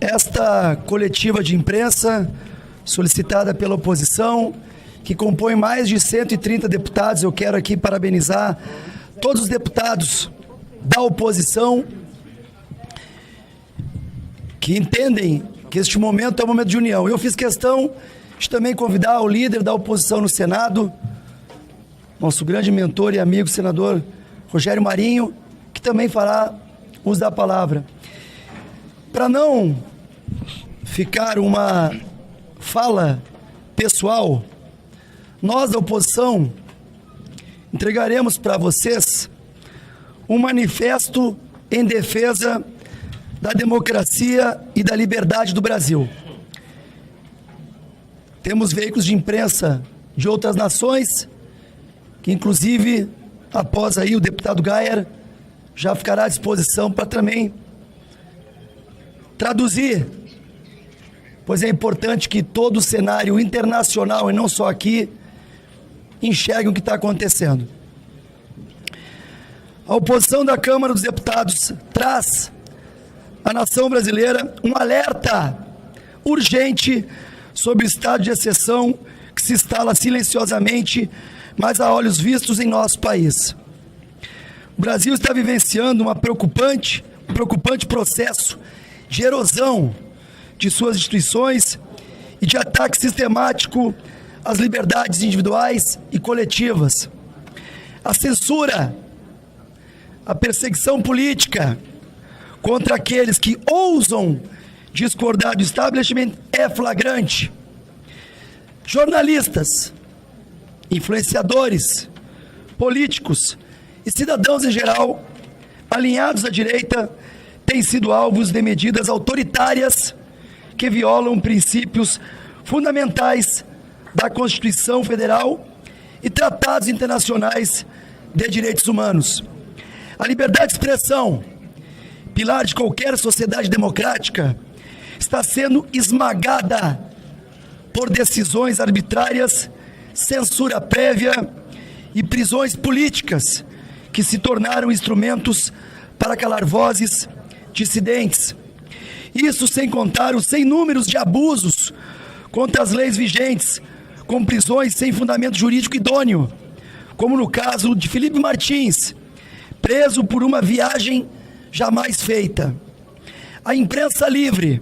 esta coletiva de imprensa solicitada pela oposição, que compõe mais de 130 deputados. Eu quero aqui parabenizar todos os deputados da oposição que entendem que este momento é um momento de união. Eu fiz questão de também convidar o líder da oposição no Senado, nosso grande mentor e amigo, senador Rogério Marinho, que também fará uso da palavra. Para não ficar uma fala pessoal, nós da oposição entregaremos para vocês um manifesto em defesa da democracia e da liberdade do Brasil. Temos veículos de imprensa de outras nações, que inclusive, após aí o deputado Gayer, já ficará à disposição para também traduzir, pois é importante que todo o cenário internacional, e não só aqui, enxergue o que está acontecendo. A oposição da Câmara dos Deputados traz à nação brasileira um alerta urgente sobre o estado de exceção que se instala silenciosamente, mas a olhos vistos em nosso país. O Brasil está vivenciando um preocupante processo de erosão de suas instituições e de ataque sistemático às liberdades individuais e coletivas. A censura, a perseguição política contra aqueles que ousam discordar do establishment é flagrante. Jornalistas, influenciadores, políticos e cidadãos em geral, alinhados à direita, têm sido alvos de medidas autoritárias que violam princípios fundamentais da Constituição Federal e tratados internacionais de direitos humanos. A liberdade de expressão, pilar de qualquer sociedade democrática, está sendo esmagada por decisões arbitrárias, censura prévia e prisões políticas que se tornaram instrumentos para calar vozes dissidentes. Isso sem contar os sem números de abusos contra as leis vigentes, com prisões sem fundamento jurídico idôneo, como no caso de Felipe Martins, preso por uma viagem jamais feita. A imprensa livre,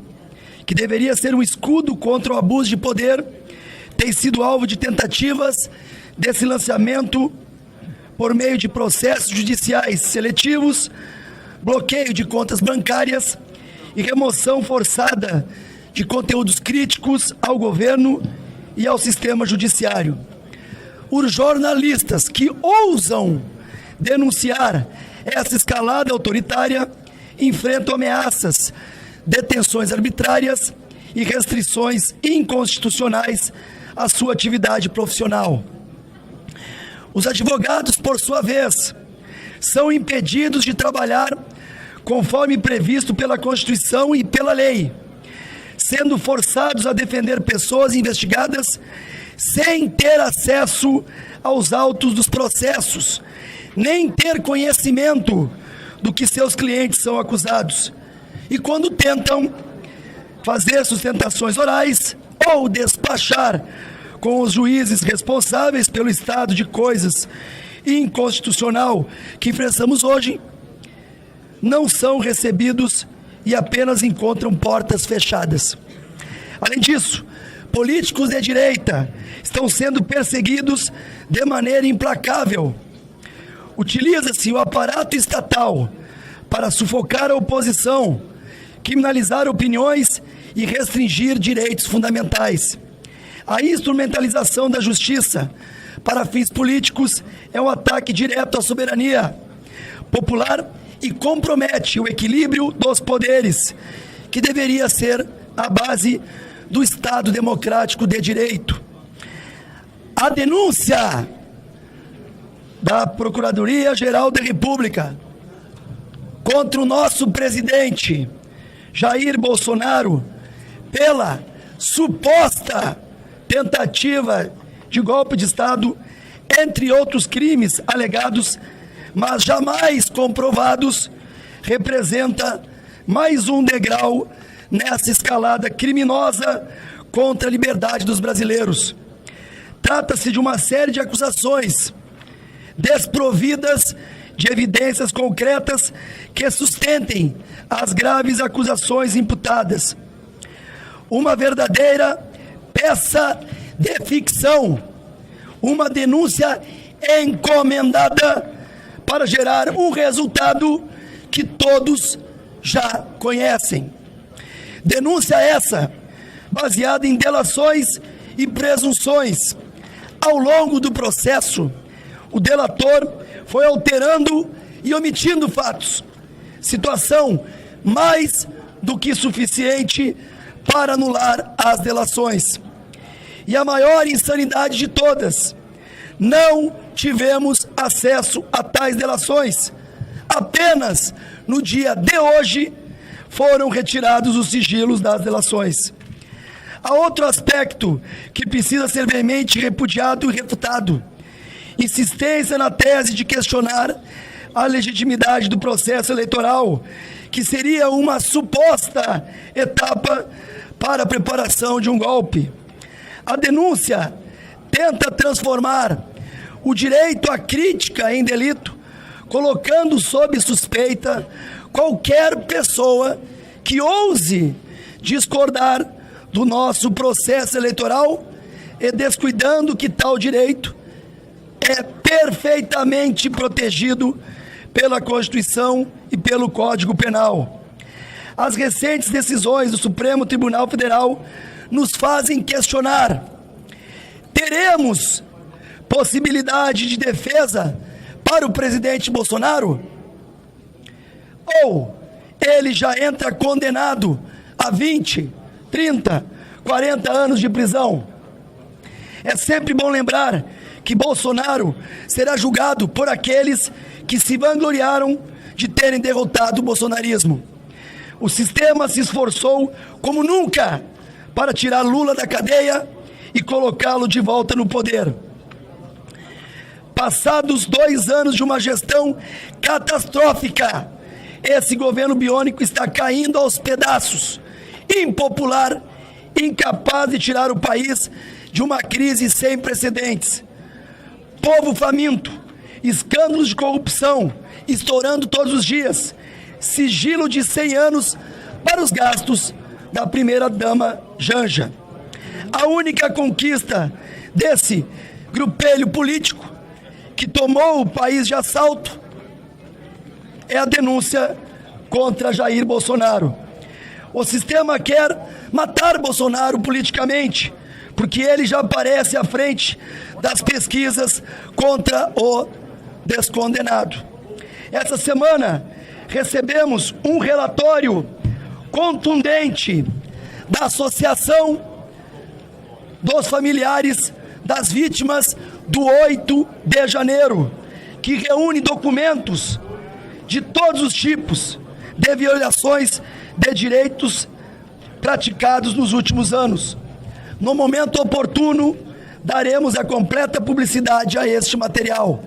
que deveria ser um escudo contra o abuso de poder, tem sido alvo de tentativas de silenciamento por meio de processos judiciais seletivos, bloqueio de contas bancárias e remoção forçada de conteúdos críticos ao governo e ao sistema judiciário. Os jornalistas que ousam denunciar essa escalada autoritária enfrentam ameaças, detenções arbitrárias e restrições inconstitucionais à sua atividade profissional. Os advogados, por sua vez, são impedidos de trabalhar conforme previsto pela Constituição e pela lei, sendo forçados a defender pessoas investigadas sem ter acesso aos autos dos processos, nem ter conhecimento do que seus clientes são acusados. E quando tentam fazer sustentações orais ou despachar com os juízes responsáveis pelo estado de coisas inconstitucional que enfrentamos hoje, não são recebidos e apenas encontram portas fechadas. Além disso, políticos de direita estão sendo perseguidos de maneira implacável. Utiliza-se o aparato estatal para sufocar a oposição, criminalizar opiniões e restringir direitos fundamentais. A instrumentalização da justiça para fins políticos é um ataque direto à soberania popular e compromete o equilíbrio dos poderes, que deveria ser a base do Estado democrático de direito. A denúncia da Procuradoria-Geral da República contra o nosso presidente Jair Bolsonaro pela suposta tentativa de golpe de Estado, entre outros crimes alegados, mas jamais comprovados, representa mais um degrau nessa escalada criminosa contra a liberdade dos brasileiros. Trata-se de uma série de acusações desprovidas de evidências concretas que sustentem as graves acusações imputadas. Uma verdadeira peça de ficção, uma denúncia encomendada para gerar um resultado que todos já conhecem. Denúncia essa baseada em delações e presunções. Ao longo do processo, o delator foi alterando e omitindo fatos, situação mais do que suficiente para anular as delações. E a maior insanidade de todas, não tivemos acesso a tais delações. Apenas no dia de hoje foram retirados os sigilos das delações. Há outro aspecto que precisa ser veemente repudiado e refutado: insistência na tese de questionar a legitimidade do processo eleitoral, que seria uma suposta etapa para a preparação de um golpe. A denúncia tenta transformar o direito à crítica em delito, colocando sob suspeita qualquer pessoa que ouse discordar do nosso processo eleitoral e descuidando que tal direito é perfeitamente protegido pela Constituição e pelo Código Penal. As recentes decisões do Supremo Tribunal Federal nos fazem questionar: teremos possibilidade de defesa para o presidente Bolsonaro? Ou ele já entra condenado a 20, 30, 40 anos de prisão? É sempre bom lembrar que Bolsonaro será julgado por aqueles que se vangloriaram de terem derrotado o bolsonarismo. O sistema se esforçou como nunca para tirar Lula da cadeia e colocá-lo de volta no poder. Passados 2 anos de uma gestão catastrófica, esse governo biônico está caindo aos pedaços, impopular, incapaz de tirar o país de uma crise sem precedentes. Povo faminto, escândalos de corrupção estourando todos os dias, sigilo de 100 anos para os gastos da primeira-dama Janja. A única conquista desse grupelho político que tomou o país de assalto é a denúncia contra Jair Bolsonaro. O sistema quer matar Bolsonaro politicamente, porque ele já aparece à frente das pesquisas contra o descondenado. Essa semana recebemos um relatório contundente da Associação dos Familiares das Vítimas do 8 de janeiro, que reúne documentos de todos os tipos de violações de direitos praticados nos últimos anos. No momento oportuno, daremos a completa publicidade a este material.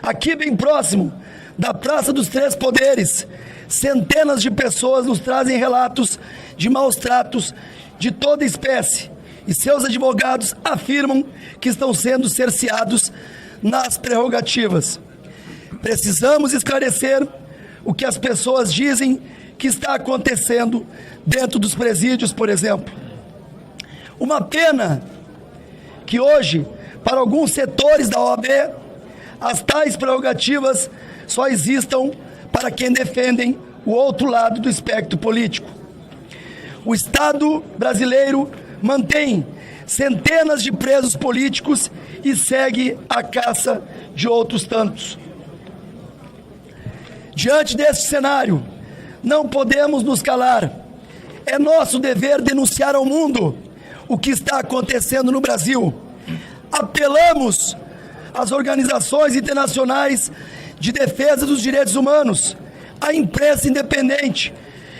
Aqui bem próximo da Praça dos Três Poderes, centenas de pessoas nos trazem relatos de maus tratos de toda espécie, e seus advogados afirmam que estão sendo cerceados nas prerrogativas. Precisamos esclarecer o que as pessoas dizem que está acontecendo dentro dos presídios, por exemplo. Uma pena que hoje, para alguns setores da OAB, as tais prerrogativas só existam para quem defendem o outro lado do espectro político. O Estado brasileiro mantém centenas de presos políticos e segue a caça de outros tantos. Diante deste cenário, não podemos nos calar. É nosso dever denunciar ao mundo o que está acontecendo no Brasil. Apelamos às organizações internacionais de defesa dos direitos humanos, à imprensa independente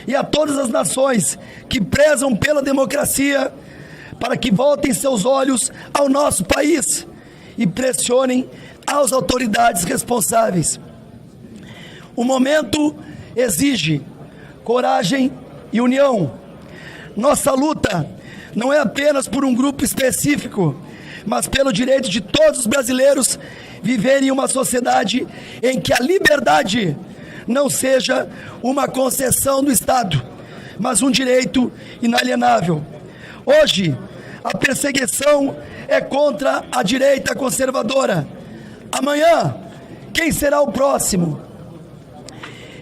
e a todas as nações que prezam pela democracia para que voltem seus olhos ao nosso país e pressionem as autoridades responsáveis. O momento exige coragem e união. Nossa luta não é apenas por um grupo específico, mas pelo direito de todos os brasileiros viverem em uma sociedade em que a liberdade não seja uma concessão do Estado, mas um direito inalienável. Hoje, a perseguição é contra a direita conservadora. Amanhã, quem será o próximo?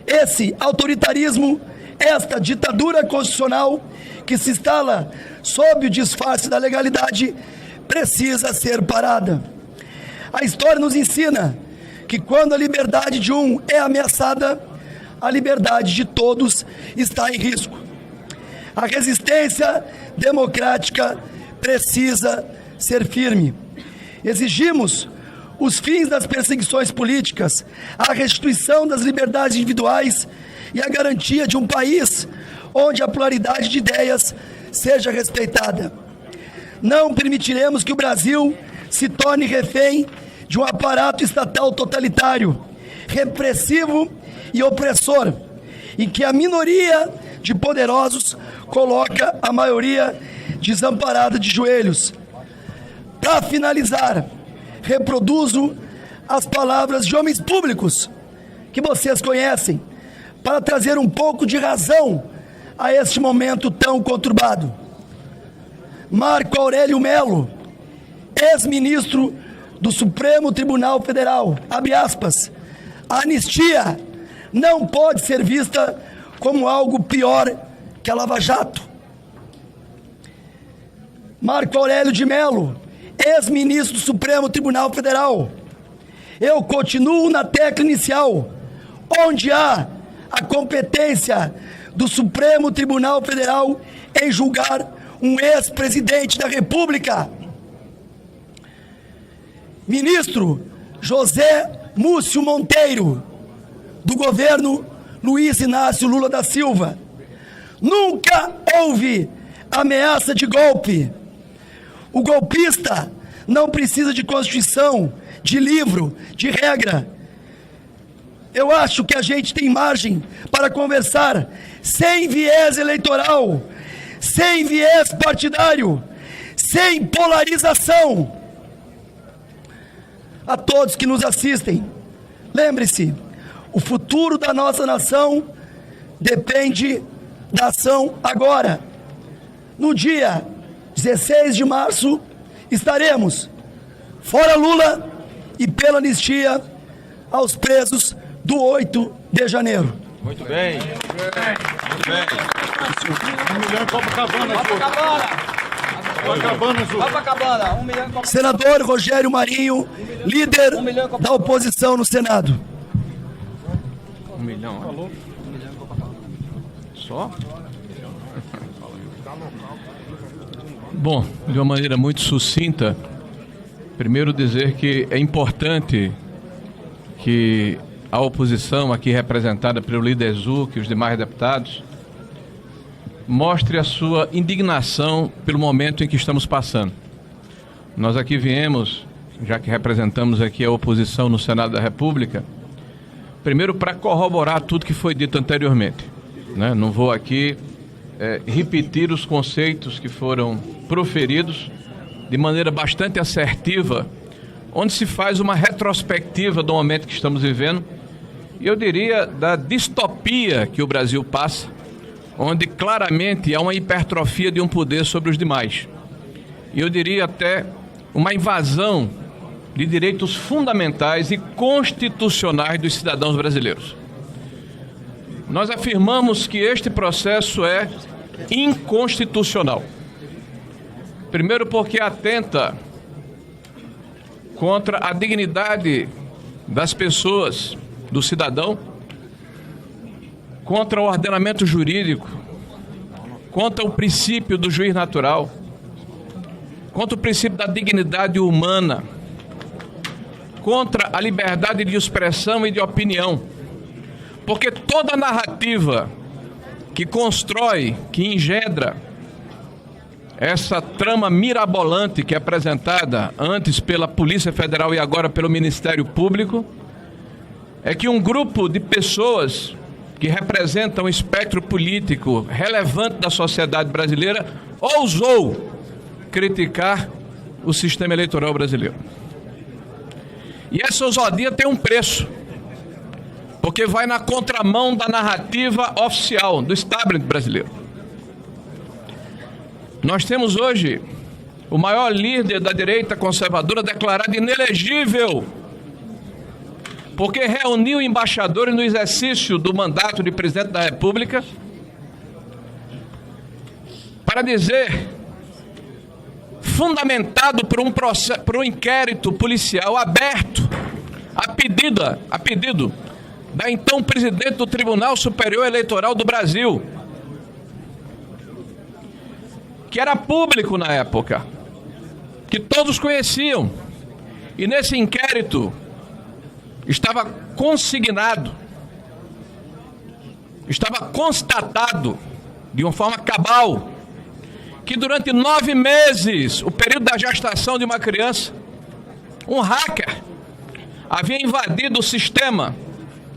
Esse autoritarismo, esta ditadura constitucional que se instala sob o disfarce da legalidade, precisa ser parada. A história nos ensina que quando a liberdade de um é ameaçada, a liberdade de todos está em risco. A resistência democrática precisa ser firme. Exigimos os fins das perseguições políticas, a restituição das liberdades individuais e a garantia de um país onde a pluralidade de ideias seja respeitada. Não permitiremos que o Brasil se torne refém de um aparato estatal totalitário, repressivo e opressor, em que a minoria de poderosos coloca a maioria desamparada de joelhos. Para finalizar, reproduzo as palavras de homens públicos que vocês conhecem, para trazer um pouco de razão a este momento tão conturbado. Marco Aurélio Melo, ex-ministro do Supremo Tribunal Federal, abre aspas, a anistia não pode ser vista como algo pior que a Lava Jato. Marco Aurélio de Melo, ex-ministro do Supremo Tribunal Federal, eu continuo na tecla inicial, onde há a competência do Supremo Tribunal Federal em julgar um ex-presidente da República. Ministro José Múcio Monteiro, do governo Luiz Inácio Lula da Silva. Nunca houve ameaça de golpe. O golpista não precisa de Constituição, de livro, de regra. Eu acho que a gente tem margem para conversar sem viés eleitoral, sem viés partidário, sem polarização. A todos que nos assistem, lembre-se, o futuro da nossa nação depende da ação agora. No dia 16 de março, estaremos fora Lula e pela anistia aos presos do 8 de janeiro. Muito bem. Muito bem. 1 milhão em Copacabana. Copacabana, 1 milhão em Copacabana. Senador Rogério Marinho, líder da oposição no Senado. 1 milhão. Falou. 1 milhão em Copacabana. Só? Bom, de uma maneira muito sucinta, primeiro dizer que é importante que a oposição, aqui representada pelo líder Zuc e os demais deputados, mostre a sua indignação pelo momento em que estamos passando. Nós aqui viemos, já que representamos aqui a oposição no Senado da República, primeiro para corroborar tudo que foi dito anteriormente, né? Não vou aqui repetir os conceitos que foram proferidos de maneira bastante assertiva, onde se faz uma retrospectiva do momento que estamos vivendo, e eu diria da distopia que o Brasil passa, onde claramente há uma hipertrofia de um poder sobre os demais. E eu diria até uma invasão de direitos fundamentais e constitucionais dos cidadãos brasileiros. Nós afirmamos que este processo é inconstitucional. Primeiro porque atenta contra a dignidade das pessoas, do cidadão, contra o ordenamento jurídico, contra o princípio do juiz natural, contra o princípio da dignidade humana, contra a liberdade de expressão e de opinião. Porque toda narrativa que constrói, que engendra essa trama mirabolante que é apresentada antes pela Polícia Federal e agora pelo Ministério Público, é que um grupo de pessoas que representa um espectro político relevante da sociedade brasileira, ousou criticar o sistema eleitoral brasileiro. E essa ousadia tem um preço, porque vai na contramão da narrativa oficial do establishment brasileiro. Nós temos hoje o maior líder da direita conservadora declarado inelegível, porque reuniu embaixadores no exercício do mandato de presidente da República para dizer, fundamentado por um inquérito policial aberto, a pedido da então presidente do Tribunal Superior Eleitoral do Brasil, que era público na época, que todos conheciam, e nesse inquérito estava consignado, estava constatado de uma forma cabal que durante 9 meses, o período da gestação de uma criança, um hacker havia invadido o sistema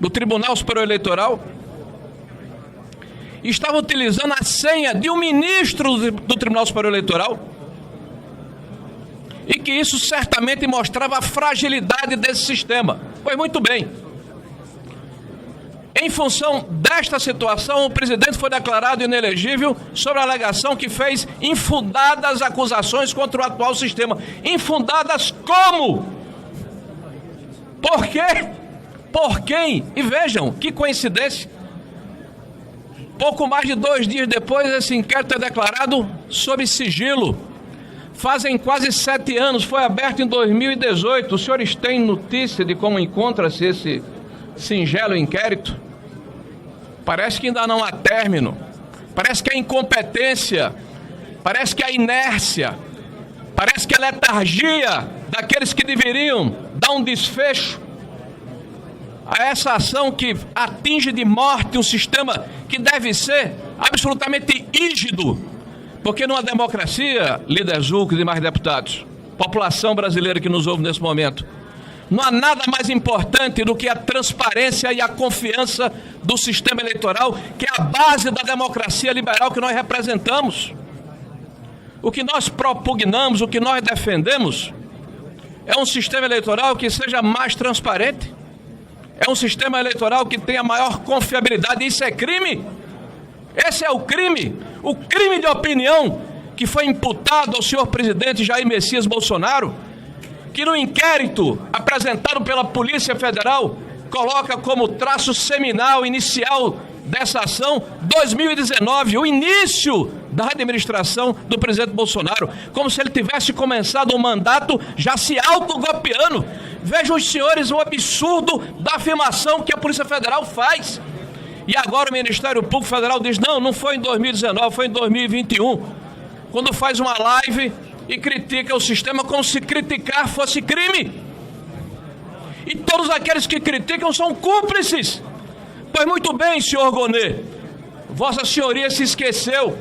do Tribunal Superior Eleitoral e estava utilizando a senha de um ministro do Tribunal Superior Eleitoral, e que isso certamente mostrava a fragilidade desse sistema. Pois muito bem, em função desta situação, o presidente foi declarado inelegível sobre a alegação que fez infundadas acusações contra o atual sistema. Infundadas como? Por quê? Por quem? E vejam, que coincidência. Pouco mais de 2 dias depois, esse inquérito é declarado sob sigilo. Fazem quase 7 anos, foi aberto em 2018. Os senhores têm notícia de como encontra-se esse singelo inquérito? Parece que ainda não há término. Parece que a incompetência, parece que a inércia, parece que a letargia daqueles que deveriam dar um desfecho a essa ação que atinge de morte um sistema que deve ser absolutamente rígido, porque numa democracia, líder Zulco e demais deputados, população brasileira que nos ouve nesse momento, não há nada mais importante do que a transparência e a confiança do sistema eleitoral, que é a base da democracia liberal que nós representamos. O que nós propugnamos, o que nós defendemos, é um sistema eleitoral que seja mais transparente, é um sistema eleitoral que tenha maior confiabilidade. Isso é crime? Esse é o crime de opinião que foi imputado ao senhor presidente Jair Messias Bolsonaro, que no inquérito apresentado pela Polícia Federal coloca como traço seminal inicial dessa ação 2019, o início da administração do presidente Bolsonaro, como se ele tivesse começado o mandato já se autogolpeando. Vejam os senhores o absurdo da afirmação que a Polícia Federal faz. E agora o Ministério Público Federal diz, não foi em 2019, foi em 2021, quando faz uma live e critica o sistema como se criticar fosse crime. E todos aqueles que criticam são cúmplices. Pois muito bem, senhor Gonê, Vossa Senhoria se esqueceu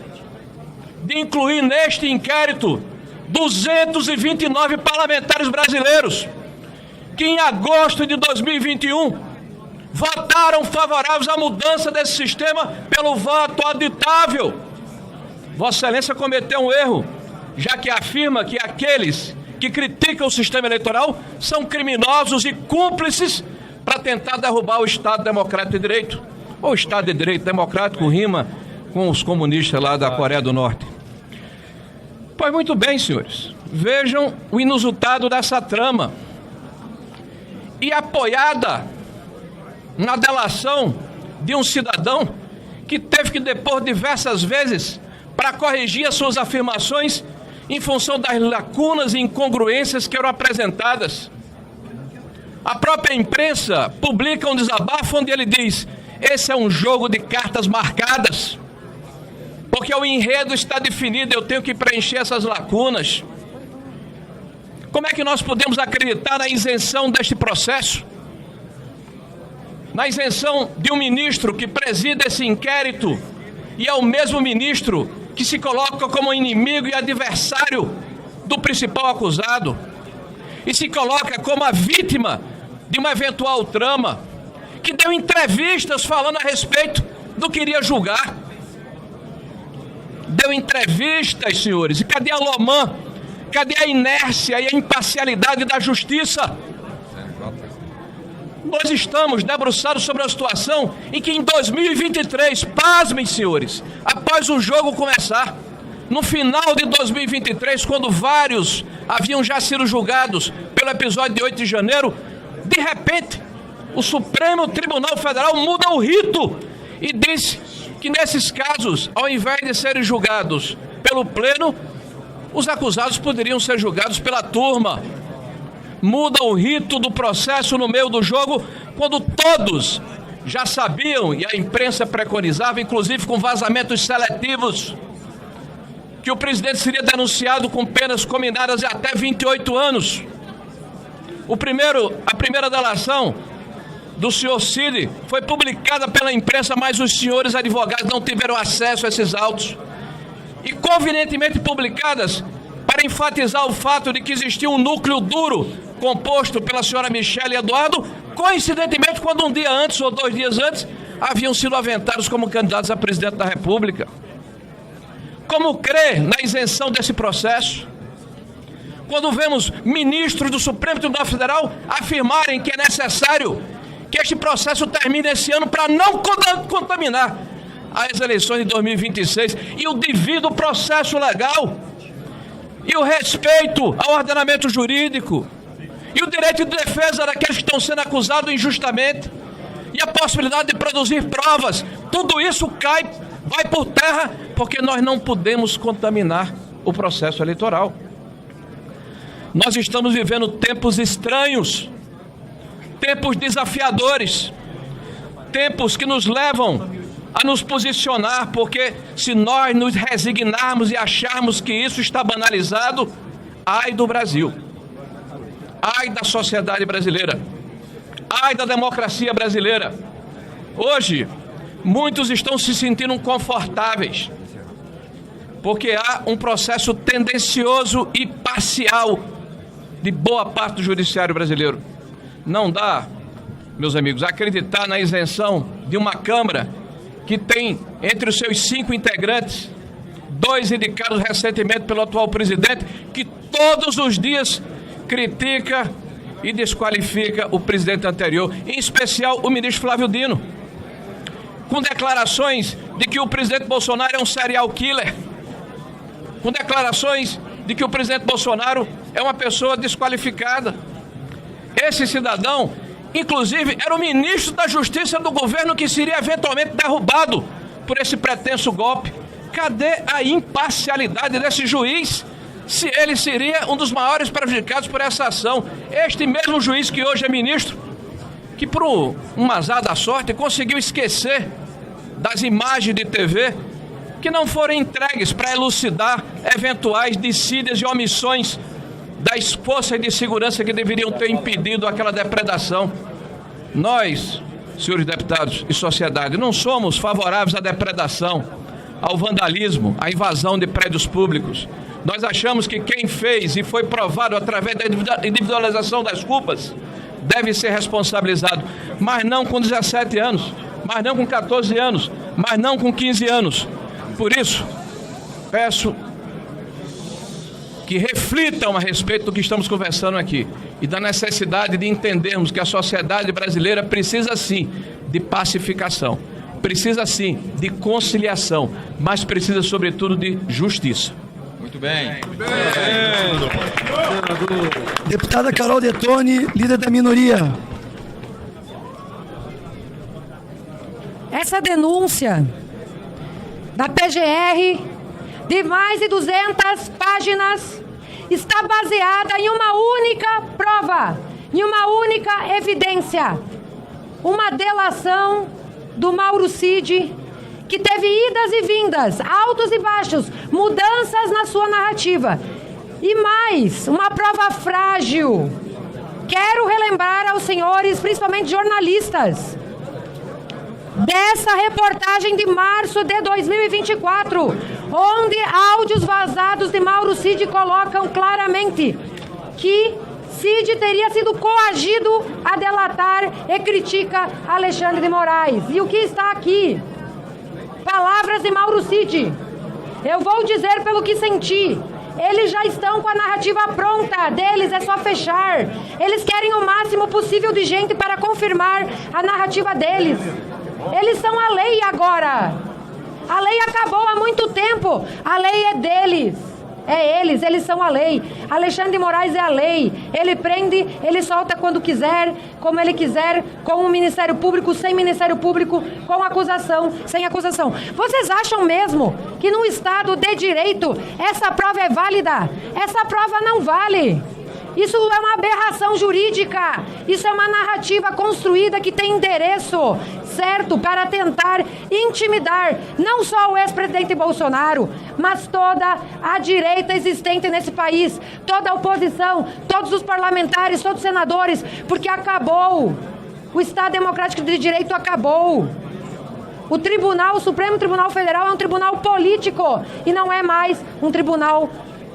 de incluir neste inquérito 229 parlamentares brasileiros que em agosto de 2021 votaram favoráveis à mudança desse sistema pelo voto auditável. Vossa Excelência cometeu um erro, já que afirma que aqueles que criticam o sistema eleitoral são criminosos e cúmplices para tentar derrubar o Estado Democrático de Direito. O Estado de Direito Democrático rima com os comunistas lá da Coreia do Norte. Pois muito bem, senhores, vejam o inusitado dessa trama. E apoiada na delação de um cidadão que teve que depor diversas vezes para corrigir as suas afirmações em função das lacunas e incongruências que eram apresentadas. A própria imprensa publica um desabafo onde ele diz: esse é um jogo de cartas marcadas, porque o enredo está definido, eu tenho que preencher essas lacunas. Como é que nós podemos acreditar na isenção deste processo? Na isenção de um ministro que preside esse inquérito e é o mesmo ministro que se coloca como inimigo e adversário do principal acusado e se coloca como a vítima de uma eventual trama que deu entrevistas falando a respeito do que iria julgar. Deu entrevistas, senhores. E cadê a Lomã? Cadê a inércia e a imparcialidade da justiça? Nós estamos debruçados sobre a situação em que em 2023, pasmem, senhores, após o jogo começar, no final de 2023, quando vários haviam já sido julgados pelo episódio de 8 de janeiro, de repente, o Supremo Tribunal Federal muda o rito e diz que nesses casos, ao invés de serem julgados pelo pleno, os acusados poderiam ser julgados pela turma. Muda o rito do processo no meio do jogo, quando todos já sabiam, e a imprensa preconizava, inclusive com vazamentos seletivos, que o presidente seria denunciado com penas cominadas de até 28 anos. A primeira delação do senhor Cid foi publicada pela imprensa, mas os senhores advogados não tiveram acesso a esses autos. E convenientemente publicadas para enfatizar o fato de que existia um núcleo duro composto pela senhora Michele Eduardo, coincidentemente quando um dia antes ou 2 dias antes haviam sido aventados como candidatos a presidente da República. Como crer na isenção desse processo? Quando vemos ministros do Supremo Tribunal Federal afirmarem que é necessário que este processo termine esse ano para não contaminar as eleições de 2026 e o devido processo legal e o respeito ao ordenamento jurídico e o direito de defesa daqueles que estão sendo acusados injustamente e a possibilidade de produzir provas, tudo isso vai por terra, porque nós não podemos contaminar o processo eleitoral. Nós estamos vivendo tempos estranhos, tempos desafiadores, tempos que nos levam a nos posicionar, porque se nós nos resignarmos e acharmos que isso está banalizado, ai do Brasil, ai da sociedade brasileira, ai da democracia brasileira. Hoje, muitos estão se sentindo confortáveis, porque há um processo tendencioso e parcial de boa parte do judiciário brasileiro. Não dá, meus amigos, acreditar na isenção de uma Câmara que tem entre os seus 5 integrantes, 2 indicados recentemente pelo atual presidente, que todos os dias critica e desqualifica o presidente anterior, em especial o ministro Flávio Dino, com declarações de que o presidente Bolsonaro é um serial killer, com declarações de que o presidente Bolsonaro é uma pessoa desqualificada. Esse cidadão, inclusive, era o ministro da Justiça do governo que seria eventualmente derrubado por esse pretenso golpe. Cadê a imparcialidade desse juiz, se ele seria um dos maiores prejudicados por essa ação? Este mesmo juiz que hoje é ministro, que por um azar da sorte conseguiu esquecer das imagens de TV que não foram entregues para elucidar eventuais dissídias e omissões das forças de segurança que deveriam ter impedido aquela depredação. Nós, senhores deputados e sociedade, não somos favoráveis à depredação, ao vandalismo, à invasão de prédios públicos. Nós achamos que quem fez e foi provado através da individualização das culpas deve ser responsabilizado, mas não com 17 anos, mas não com 14 anos, mas não com 15 anos. Por isso, peço que reflitam a respeito do que estamos conversando aqui e da necessidade de entendermos que a sociedade brasileira precisa sim de pacificação, precisa sim de conciliação, mas precisa sobretudo de justiça. Muito bem. Deputada Carol Detoni, líder da minoria. Essa denúncia da PGR de mais de 200 páginas está baseada em uma única prova, em uma única evidência. Uma delação do Mauro Cid, que teve idas e vindas, altos e baixos, mudanças na sua narrativa. E mais, uma prova frágil. Quero relembrar aos senhores, principalmente jornalistas, dessa reportagem de março de 2024, onde áudios vazados de Mauro Cid colocam claramente que Cid teria sido coagido a delatar e critica Alexandre de Moraes. E o que está aqui? Palavras de Mauro Cid. Eu vou dizer pelo que senti. Eles já estão com a narrativa pronta, deles é só fechar. Eles querem o máximo possível de gente para confirmar a narrativa deles. Eles são a lei agora. A lei acabou há muito tempo. A lei é deles. É eles são a lei. Alexandre de Moraes é a lei. Ele prende, ele solta quando quiser, como ele quiser, com o Ministério Público, sem Ministério Público, com acusação, sem acusação. Vocês acham mesmo que num Estado de direito essa prova é válida? Essa prova não vale. Isso é uma aberração jurídica. Isso é uma narrativa construída que tem endereço certo para tentar intimidar não só o ex-presidente Bolsonaro, mas toda a direita existente nesse país, toda a oposição, todos os parlamentares, todos os senadores, porque acabou. O Estado Democrático de Direito acabou. O Tribunal, o Supremo Tribunal Federal é um tribunal político e não é mais um tribunal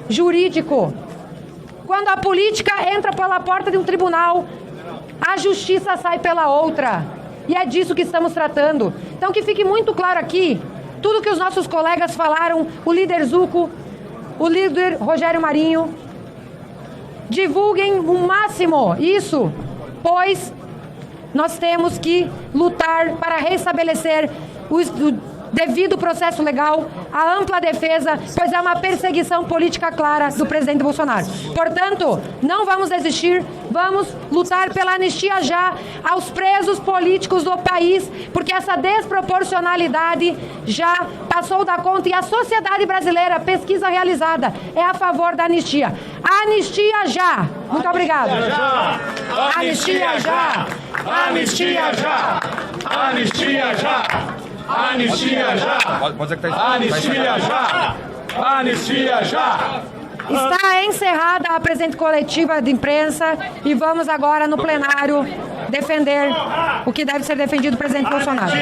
jurídico. Quando a política entra pela porta de um tribunal, a justiça sai pela outra. E é disso que estamos tratando. Então que fique muito claro aqui, tudo que os nossos colegas falaram, o líder Zucco, o líder Rogério Marinho, divulguem o máximo isso, pois nós temos que lutar para restabelecer o devido processo legal, a ampla defesa, pois é uma perseguição política clara do presidente Bolsonaro. Portanto, não vamos desistir, vamos lutar pela anistia já aos presos políticos do país, porque essa desproporcionalidade já passou da conta e a sociedade brasileira, pesquisa realizada, é a favor da anistia. Anistia já! Muito obrigado. Anistia já! Anistia já! Anistia já! Anistia já! Anistia já! Anistia já! Está encerrada a presente coletiva de imprensa e vamos agora no plenário defender o que deve ser defendido do presidente Bolsonaro.